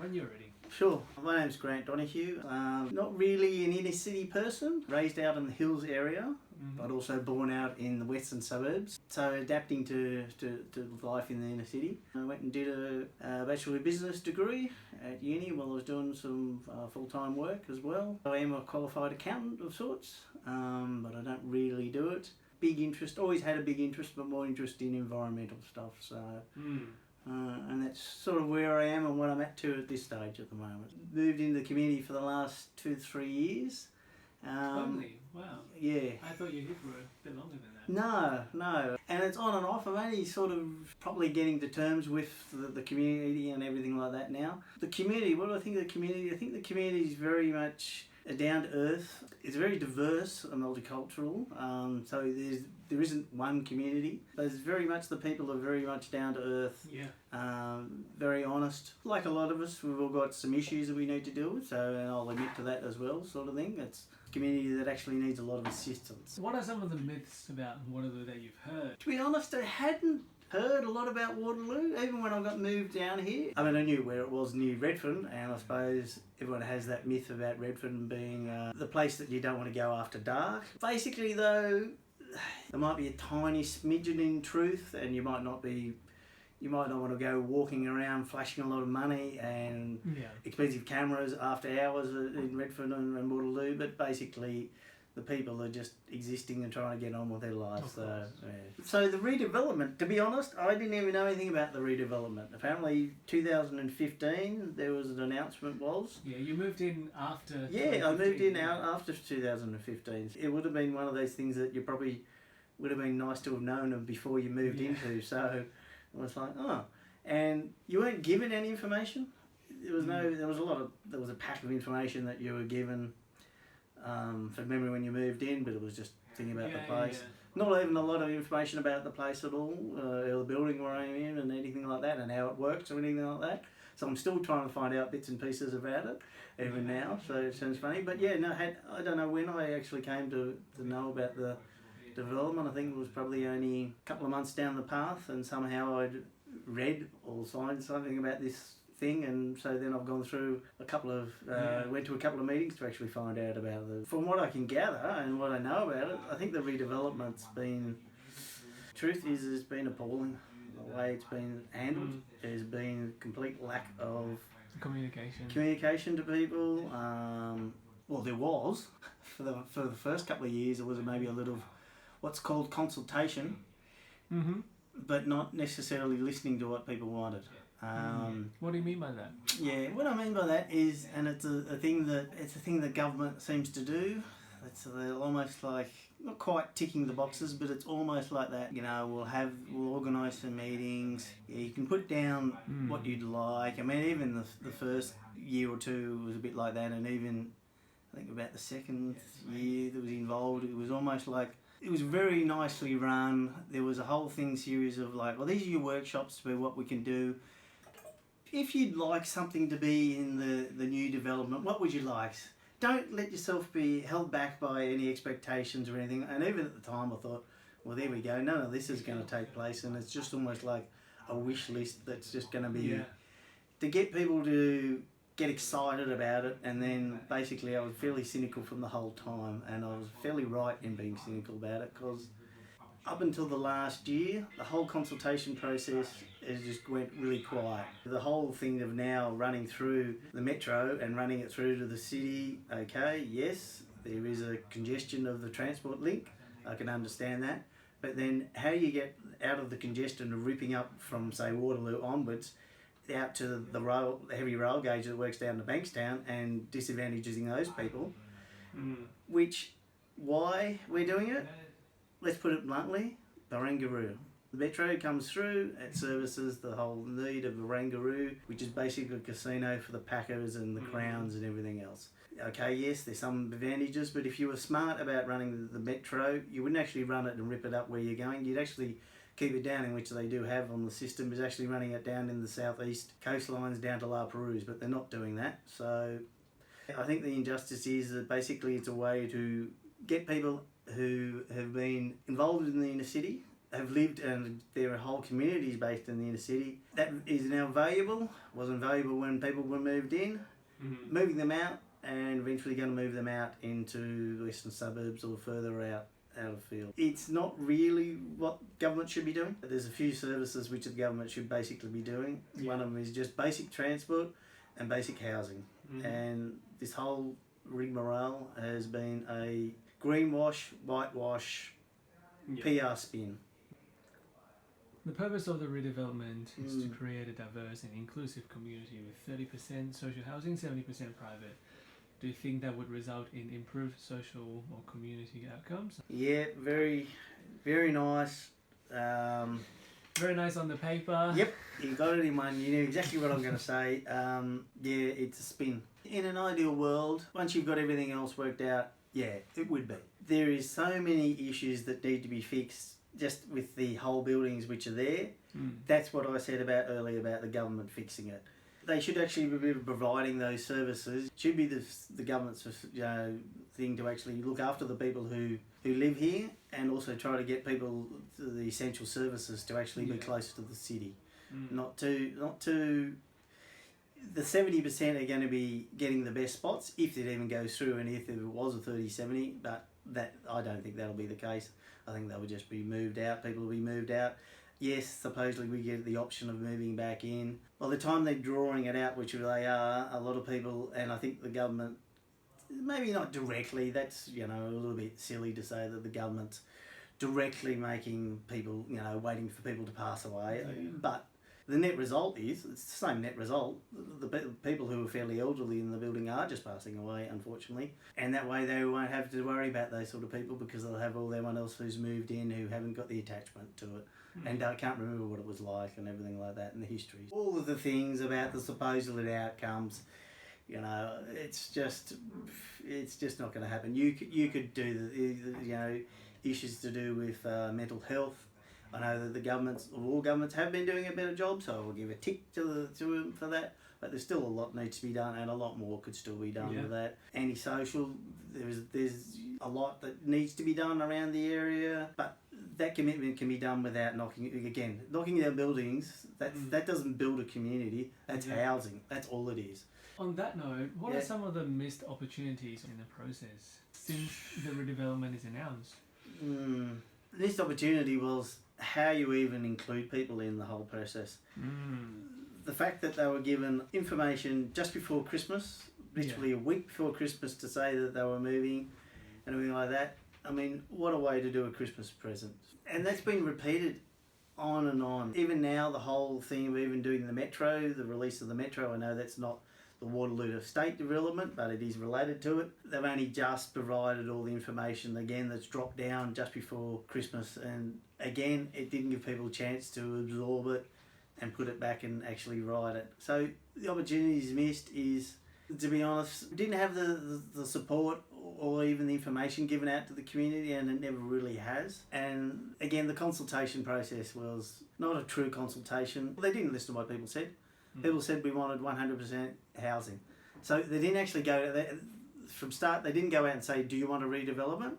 when you're ready. Sure. My name's Grant Donoghue. Not really an inner city person, raised out in the hills area, but also born out in the western suburbs. So adapting to life in the inner city. I went and did a Bachelor of Business degree at uni while I was doing some full-time work as well. I am a qualified accountant of sorts, but I don't really do it. Big interest, always had a big interest, but more interest in environmental stuff. So. And that's sort of where I am and what I'm at this stage at the moment. Moved into the community for the last 2-3 years. Only? Wow. Yeah. I thought you were here for a bit longer than that. No. And it's on and off. I'm only sort of probably getting to terms with the community and everything like that now. The community, what do I think of the community? I think the community is very much down to earth. It's very diverse and multicultural. So there isn't one community. There's very much, the people are very much down to earth. Yeah. Very honest. Like a lot of us, we've all got some issues that we need to deal with. So, and I'll admit to that as well, sort of thing. It's a community that actually needs a lot of assistance. What are some of the myths about Waterloo that you've heard? To be honest, I hadn't heard a lot about Waterloo, even when I got moved down here. I mean, I knew where it was near Redfern, and I suppose everyone has that myth about Redfern being the place that you don't want to go after dark. Basically, though, there might be a tiny smidgen in truth, and you might not want to go walking around flashing a lot of money and expensive cameras after hours in Redfern and Waterloo, but basically the people are just existing and trying to get on with their lives. So the redevelopment, to be honest, I didn't even know anything about the redevelopment. Apparently 2015 there was an announcement Yeah, you moved in after... Yeah, I moved in out after 2015. It would have been one of those things that you probably would have been nice to have known of before you moved into. So it was like, oh. And you weren't given any information. There was a pack of information that you were given from memory when you moved in, but it was just thinking about the place. Yeah. Not even a lot of information about the place at all, or the building where I'm in and anything like that, and how it works or anything like that. So I'm still trying to find out bits and pieces about it, even now, so it sounds funny. But yeah, no, I don't know when I actually came to know about the development. I think it was probably only a couple of months down the path, and somehow I'd read or signed something about this thing, and so then I've gone through went to a couple of meetings to actually find out about it. From what I can gather and what I know about it, I think the redevelopment's been, truth is, it's been appalling. The way it's been handled, there's been complete lack of communication to people. Well, there was for the first couple of years. There was maybe a little what's called consultation, but not necessarily listening to what people wanted. What do you mean by that? Yeah, what I mean by that is, and it's a thing that government seems to do. It's almost like, not quite ticking the boxes, but it's almost like that. You know, we'll organise some meetings. Yeah, you can put down what you'd like. I mean, even the first year or two was a bit like that, and even I think about the second year that was involved, it was almost like, it was very nicely run. There was a whole series of like, well, these are your workshops for what we can do. If you'd like something to be in the new development, what would you like? Don't let yourself be held back by any expectations or anything. And even at the time I thought, well, there we go, none of this is going to take place, and it's just almost like a wish list that's just going to be to get people to get excited about it. And then basically I was fairly cynical from the whole time, and I was fairly right in being cynical about it, because up until the last year, the whole consultation process has just went really quiet. The whole thing of now running through the metro and running it through to the city, okay, yes, there is a congestion of the transport link, I can understand that, but then how you get out of the congestion of ripping up from, say, Waterloo onwards, out to the heavy rail gauge that works down to Bankstown and disadvantaging those people, why we're doing it? Let's put it bluntly, Barangaroo. The metro comes through, it services the whole need of Barangaroo, which is basically a casino for the Packers and the Crowns and everything else. Okay, yes, there's some advantages, but if you were smart about running the metro, you wouldn't actually run it and rip it up where you're going. You'd actually keep it down, in which they do have on the system, is actually running it down in the southeast coastlines down to La Perouse, but they're not doing that. So I think the injustice is that basically it's a way to get people who have been involved in the inner city have lived, and there are whole communities based in the inner city. That is now valuable. Wasn't valuable when people were moved in. Moving them out, and eventually going to move them out into the western suburbs or further out of field. It's not really what government should be doing. There's a few services which the government should basically be doing. Yeah. One of them is just basic transport and basic housing. And this whole rigmarole has been a greenwash, whitewash, PR spin. The purpose of the redevelopment is to create a diverse and inclusive community with 30% social housing, 70% private. Do you think that would result in improved social or community outcomes? Yeah, very, very nice. Very nice on the paper. Yep, you got it in one. You knew exactly what I'm going to say. Yeah, it's a spin. In an ideal world, once you've got everything else worked out, yeah, it would be. There is so many issues that need to be fixed just with the whole buildings which are there. That's what I said about earlier about the government fixing it. They should actually be providing those services. It should be the government's thing to actually look after the people who live here, and also try to get people to the essential services to actually be closer to the city. Not to the 70% are going to be getting the best spots if it even goes through, and if it was a 30-70, but that I don't think that'll be the case. I think they will just be moved out. People will be moved out. Yes, supposedly we get the option of moving back in. By the time they're drawing it out, which they are, a lot of people, and I think the government, maybe not directly, that's, a little bit silly to say that the government's directly making people, waiting for people to pass away. But the net result is, it's the same net result. The people who are fairly elderly in the building are just passing away, unfortunately. And that way they won't have to worry about those sort of people, because they'll have all everyone else who's moved in who haven't got the attachment to it. And I can't remember what it was like and everything like that, and the history. All of the things about the supposed outcomes, it's just not going to happen. You could do the issues to do with mental health. I know that all governments have been doing a better job, so I'll give a tick to them for that. But there's still a lot needs to be done, and a lot more could still be done with that. Antisocial, there's a lot that needs to be done around the area, but that commitment can be done without knocking down buildings. That doesn't build a community. That's housing. That's all it is. On that note, what are some of the missed opportunities in the process since the redevelopment is announced? This opportunity was how you even include people in the whole process. The fact that they were given information just before Christmas, literally a week before Christmas, to say that they were moving and everything like that. I mean, what a way to do a Christmas present. And that's been repeated on and on. Even now, the whole thing of even doing the metro, the release of the metro, I know that's not the Waterloo Estate development, but it is related to it. They've only just provided all the information again that's dropped down just before Christmas, and again it didn't give people a chance to absorb it and put it back and actually write it. So the opportunities missed is, to be honest, we didn't have the support or even the information given out to the community, and it never really has. And again, the consultation process was not a true consultation. They didn't listen to what people said. People said we wanted 100% housing. So they didn't actually from start, they didn't go out and say, do you want a redevelopment?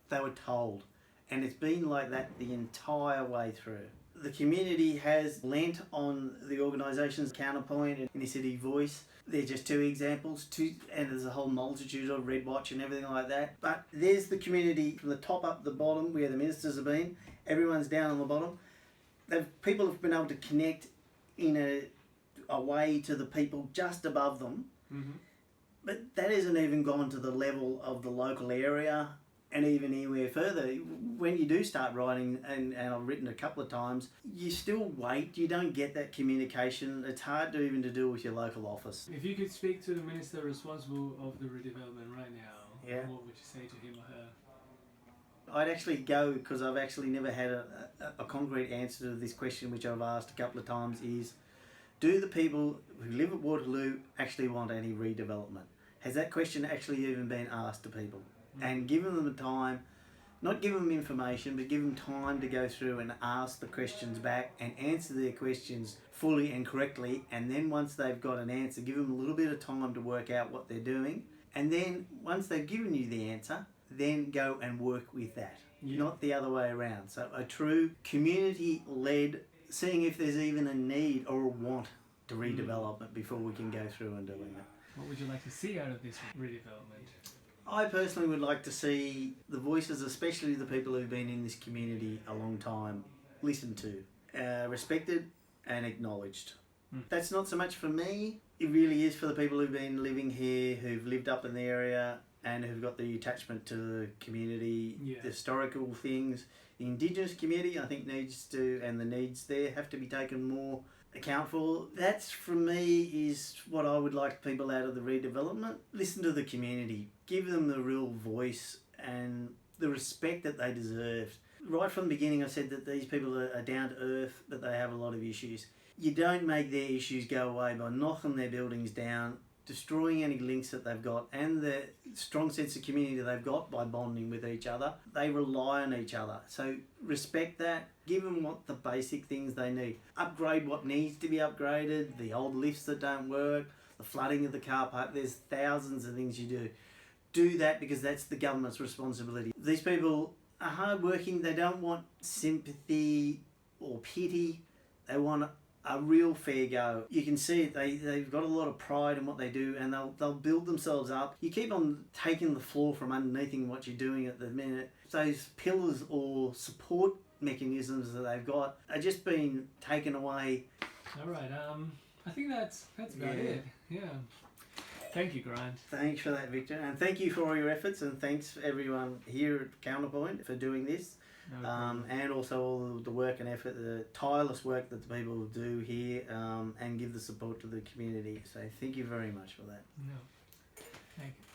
They were told. And it's been like that the entire way through. The community has lent on the organisation's Counterpoint and Inner City Voice. They're just two examples, and there's a whole multitude of Red Watch and everything like that. But there's the community from the top up the bottom, where the ministers have been. Everyone's down on the bottom. People have been able to connect in a way to the people just above them. But that hasn't even gone to the level of the local area, and even anywhere further. When you do start writing, and I've written a couple of times, you still wait. You don't get that communication. It's hard to even to do with your local office. If you could speak to the minister responsible of the redevelopment right now, what would you say to him or her? I'd actually go, because I've actually never had a concrete answer to this question, which I've asked a couple of times, is, do the people who live at Waterloo actually want any redevelopment? Has that question actually even been asked to people? And giving them the time, not give them information, but give them time to go through and ask the questions back and answer their questions fully and correctly. And then once they've got an answer, give them a little bit of time to work out what they're doing. And then once they've given you the answer, then go and work with that. not the other way around. So a true community-led, seeing if there's even a need or a want to redevelop it before we can go through and doing it. What would you like to see out of this redevelopment? I personally would like to see the voices, especially the people who've been in this community a long time, listened to, respected and acknowledged. That's not so much for me. It really is for the people who've been living here, who've lived up in the area and who've got the attachment to the community, the historical things. The Indigenous community, I think, needs to, and the needs there have to be taken more account for. That's, for me, is what I would like people out of the redevelopment. Listen to the community. Give them the real voice and the respect that they deserve. Right from the beginning, I said that these people are down to earth, but they have a lot of issues. You don't make their issues go away by knocking their buildings down, destroying any links that they've got, and the strong sense of community they've got by bonding with each other. They rely on each other. So respect that. Give them what the basic things they need. Upgrade what needs to be upgraded, the old lifts that don't work, the flooding of the car park. There's thousands of things you do. Do that because that's the government's responsibility. These people are hardworking. They don't want sympathy or pity. They want a real fair go. You can see it, they've got a lot of pride in what they do, and they'll build themselves up. You keep on taking the floor from underneath what you're doing at the minute. Those pillars or support mechanisms that they've got are just being taken away. All right, I think that's about it. Yeah. Thank you, Grant. Thanks for that, Victor, and thank you for all your efforts, and thanks everyone here at Counterpoint for doing this. And also all the work and effort, the tireless work that the people do here, and give the support to the community. So thank you very much for that. No, thank you.